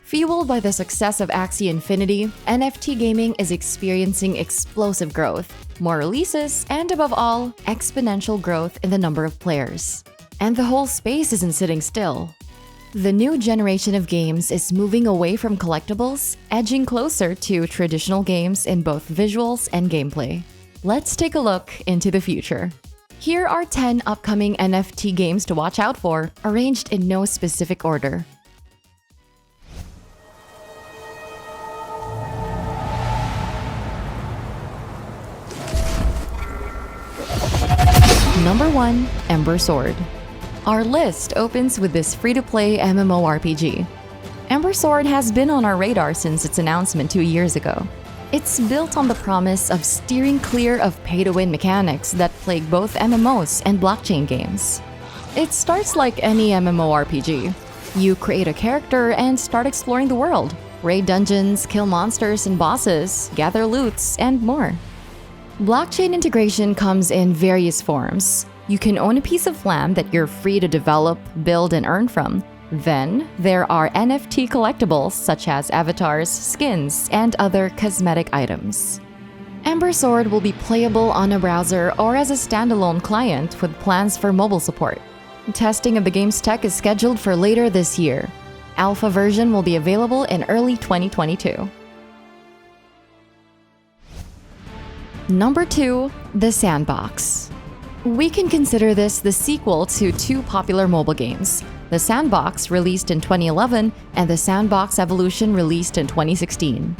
Fueled by the success of Axie Infinity, NFT gaming is experiencing explosive growth, more releases, and above all, exponential growth in the number of players. And the whole space isn't sitting still. The new generation of games is moving away from collectibles, edging closer to traditional games in both visuals and gameplay. Let's take a look into the future. Here are 10 upcoming NFT games to watch out for, arranged in no specific order. Number 1. Ember Sword. Our list opens with this free-to-play MMORPG. Ember Sword has been on our radar since its announcement 2 years ago. It's built on the promise of steering clear of pay-to-win mechanics that plague both MMOs and blockchain games. It starts like any MMORPG. You create a character and start exploring the world, raid dungeons, kill monsters and bosses, gather loots, and more. Blockchain integration comes in various forms. You can own a piece of land that you're free to develop, build, and earn from. Then, there are NFT collectibles such as avatars, skins, and other cosmetic items. Ember Sword will be playable on a browser or as a standalone client with plans for mobile support. Testing of the game's tech is scheduled for later this year. Alpha version will be available in early 2022. Number 2. The Sandbox. We can consider this the sequel to two popular mobile games, The Sandbox, released in 2011, and The Sandbox Evolution, released in 2016.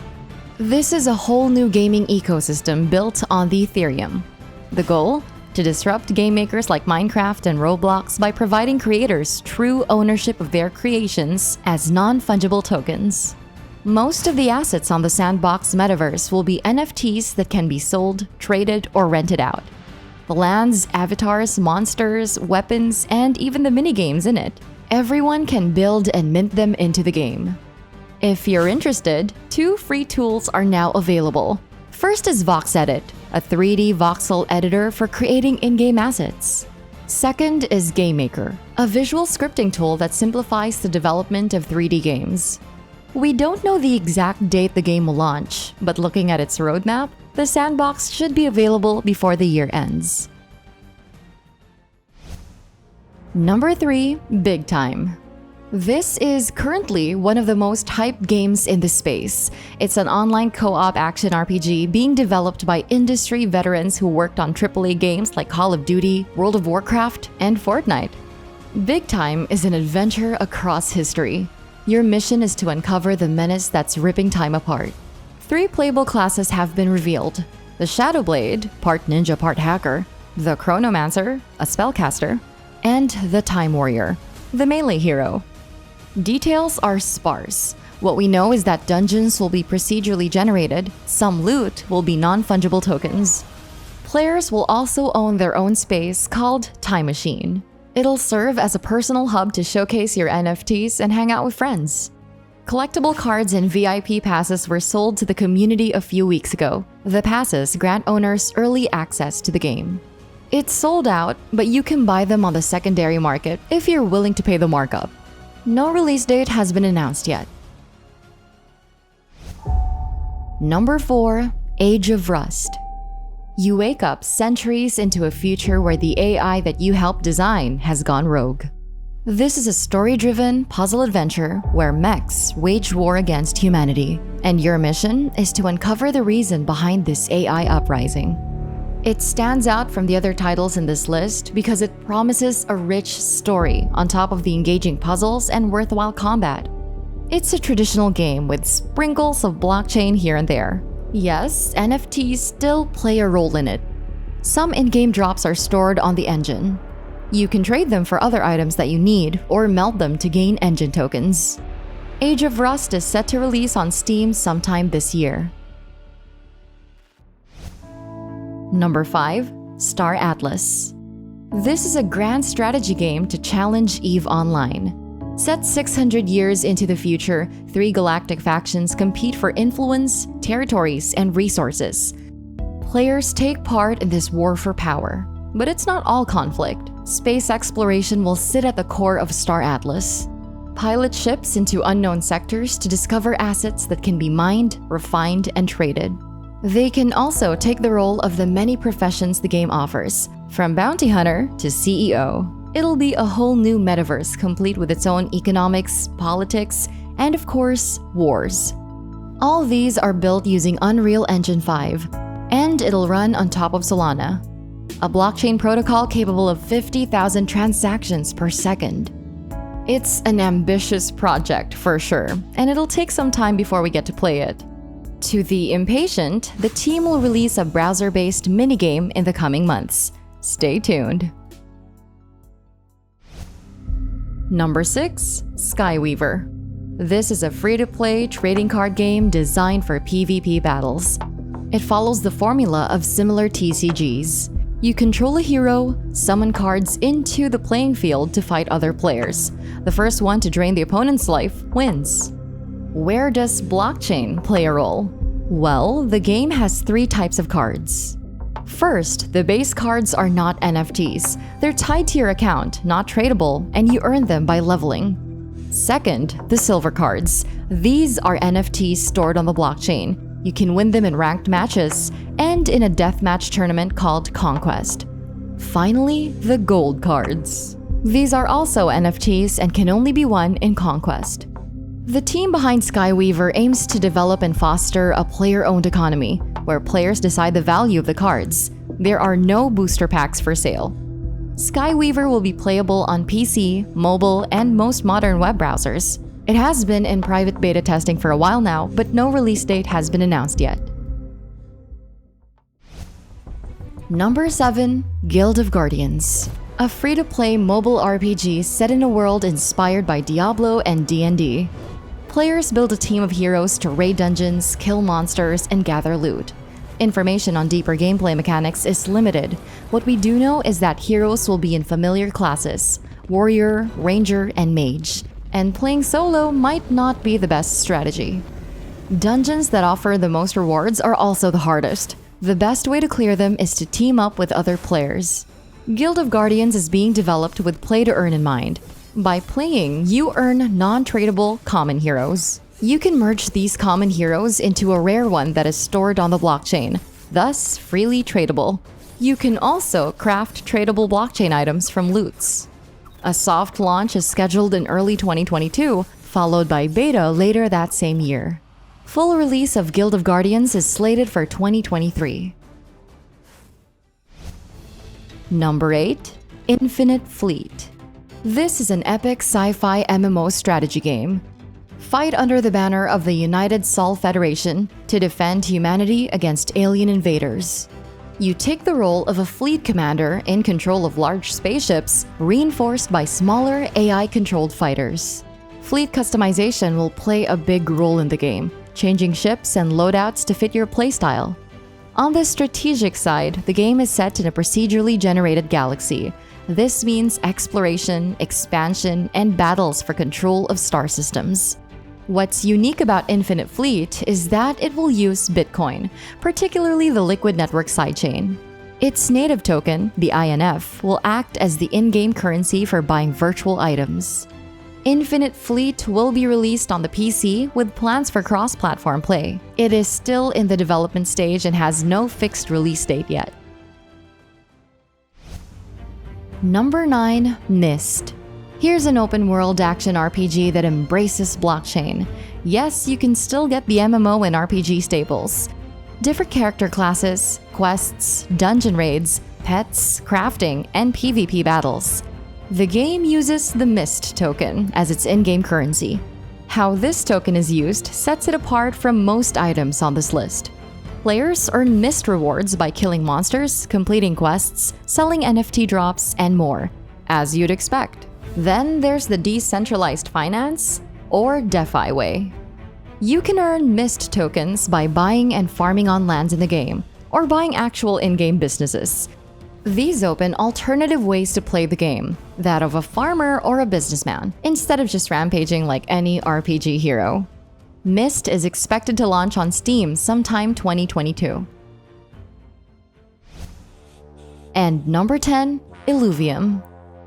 This is a whole new gaming ecosystem built on the Ethereum. The goal? To disrupt game makers like Minecraft and Roblox by providing creators true ownership of their creations as non-fungible tokens. Most of the assets on the Sandbox metaverse will be NFTs that can be sold, traded, or rented out. The lands, avatars, monsters, weapons, and even the minigames in it. Everyone can build and mint them into the game. If you're interested, 2 free tools are now available. First is VoxEdit, a 3D voxel editor for creating in-game assets. Second is GameMaker, a visual scripting tool that simplifies the development of 3D games. We don't know the exact date the game will launch, but looking at its roadmap, the Sandbox should be available before the year ends. Number 3. Big Time. This is currently one of the most hyped games in the space. It's an online co-op action RPG being developed by industry veterans who worked on AAA games like Call of Duty, World of Warcraft, and Fortnite. Big Time is an adventure across history. Your mission is to uncover the menace that's ripping time apart. 3 playable classes have been revealed: the Shadowblade, part ninja, part hacker, the Chronomancer, a spellcaster, and the Time Warrior, the melee hero. Details are sparse. What we know is that dungeons will be procedurally generated, some loot will be non-fungible tokens. Players will also own their own space called Time Machine. It'll serve as a personal hub to showcase your NFTs and hang out with friends. Collectible cards and VIP passes were sold to the community a few weeks ago. The passes grant owners early access to the game. It's sold out, but you can buy them on the secondary market if you're willing to pay the markup. No release date has been announced yet. Number 4. Age of Rust. You wake up centuries into a future where the AI that you helped design has gone rogue. This is a story-driven puzzle adventure where mechs wage war against humanity, and your mission is to uncover the reason behind this AI uprising. It stands out from the other titles in this list because it promises a rich story on top of the engaging puzzles and worthwhile combat. It's a traditional game with sprinkles of blockchain here and there. Yes, NFTs still play a role in it. Some in-game drops are stored on the engine. You can trade them for other items that you need or melt them to gain engine tokens. Age of Rust is set to release on Steam sometime this year. Number 5. Star Atlas. This is a grand strategy game to challenge EVE Online. Set 600 years into the future, 3 galactic factions compete for influence, territories, and resources. Players take part in this war for power. But it's not all conflict. Space exploration will sit at the core of Star Atlas. pilot ships into unknown sectors to discover assets that can be mined, refined, and traded. They can also take the role of the many professions the game offers, from bounty hunter to CEO. It'll be a whole new metaverse complete with its own economics, politics, and of course, wars. All these are built using Unreal Engine 5, and it'll run on top of Solana, a blockchain protocol capable of 50,000 transactions per second. It's an ambitious project for sure, and it'll take some time before we get to play it. To the impatient, the team will release a browser-based minigame in the coming months. Stay tuned. Number 6. Skyweaver. This is a free-to-play trading card game designed for PvP battles. It follows the formula of similar TCGs. You control a hero, summon cards into the playing field to fight other players. The first one to drain the opponent's life wins. Where does blockchain play a role? Well, the game has 3 types of cards. First, the base cards are not NFTs. They're tied to your account, not tradable, and you earn them by leveling. Second, the silver cards. These are NFTs stored on the blockchain. You can win them in ranked matches and in a deathmatch tournament called Conquest. Finally, the gold cards. These are also NFTs and can only be won in Conquest. The team behind Skyweaver aims to develop and foster a player-owned economy, where players decide the value of the cards. There are no booster packs for sale. Skyweaver will be playable on PC, mobile, and most modern web browsers. It has been in private beta testing for a while now, but no release date has been announced yet. Number 7. Guild of Guardians. A free-to-play mobile RPG set in a world inspired by Diablo and D&D. Players build a team of heroes to raid dungeons, kill monsters, and gather loot. Information on deeper gameplay mechanics is limited. What we do know is that heroes will be in familiar classes: warrior, ranger, and mage. And playing solo might not be the best strategy. Dungeons that offer the most rewards are also the hardest. The best way to clear them is to team up with other players. Guild of Guardians is being developed with play to earn in mind. By playing, you earn non-tradable common heroes. You can merge these common heroes into a rare one that is stored on the blockchain, thus freely tradable. You can also craft tradable blockchain items from loots. A soft launch is scheduled in early 2022, followed by beta later that same year. Full release of Guild of Guardians is slated for 2023. Number 8. Infinite Fleet. This is an epic sci-fi MMO strategy game. Fight under the banner of the United Sol Federation to defend humanity against alien invaders. You take the role of a fleet commander in control of large spaceships, reinforced by smaller AI-controlled fighters. Fleet customization will play a big role in the game, changing ships and loadouts to fit your playstyle. On the strategic side, the game is set in a procedurally generated galaxy. This means exploration, expansion, and battles for control of star systems. What's unique about Infinite Fleet is that it will use Bitcoin, particularly the Liquid Network sidechain. Its native token, the INF, will act as the in-game currency for buying virtual items. Infinite Fleet will be released on the PC with plans for cross-platform play. It is still in the development stage and has no fixed release date yet. Number 9. Myst. Here's an open-world action RPG that embraces blockchain. Yes, you can still get the MMO and RPG staples. Different character classes, quests, dungeon raids, pets, crafting, and PvP battles. The game uses the Myst token as its in-game currency. How this token is used sets it apart from most items on this list. Players earn Myst rewards by killing monsters, completing quests, selling NFT drops, and more, as you'd expect. Then there's the decentralized finance, or DeFi way. You can earn Myst tokens by buying and farming on lands in the game, or buying actual in-game businesses. These open alternative ways to play the game, that of a farmer or a businessman, instead of just rampaging like any RPG hero. Myst is expected to launch on Steam sometime 2022. And number 10, Illuvium.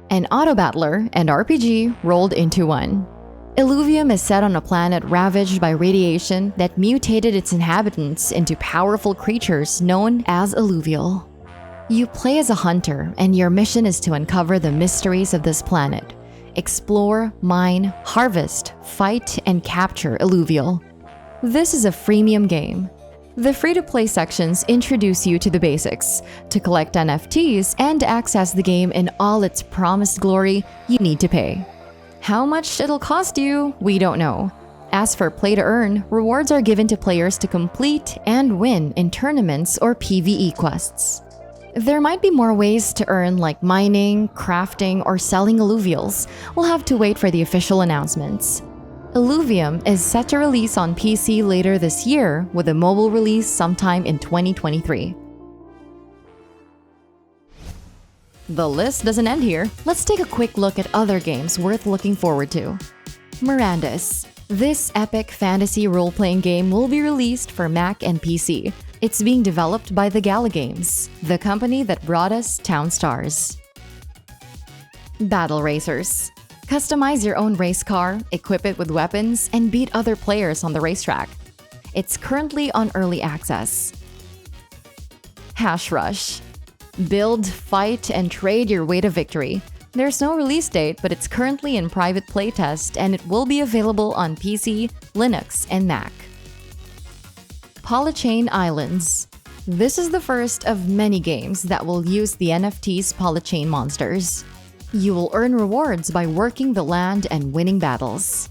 An auto battler and RPG rolled into one. Illuvium is set on a planet ravaged by radiation that mutated its inhabitants into powerful creatures known as Illuvial. You play as a hunter, and your mission is to uncover the mysteries of this planet. Explore, mine, harvest, fight, and capture Illuvial. This is a freemium game. The free-to-play sections introduce you to the basics. To collect NFTs and access the game in all its promised glory, you need to pay. How much it'll cost you, we don't know. As for play to earn, rewards are given to players to complete and win in tournaments or PvE quests. There might be more ways to earn, like mining, crafting, or selling Illuvials. We'll have to wait for the official announcements. Illuvium is set to release on PC later this year, with a mobile release sometime in 2023. The list doesn't end here. Let's take a quick look at other games worth looking forward to. Mirandus. This epic fantasy role-playing game will be released for Mac and PC. It's being developed by the Gala Games, the company that brought us Town Stars. Battle Racers. Customize your own race car, equip it with weapons, and beat other players on the racetrack. It's currently on early access. Hash Rush. Build, fight, and trade your way to victory. There's no release date, but it's currently in private playtest and it will be available on PC, Linux, and Mac. Polychain Islands. This is the first of many games that will use the NFT's Polychain monsters. You will earn rewards by working the land and winning battles.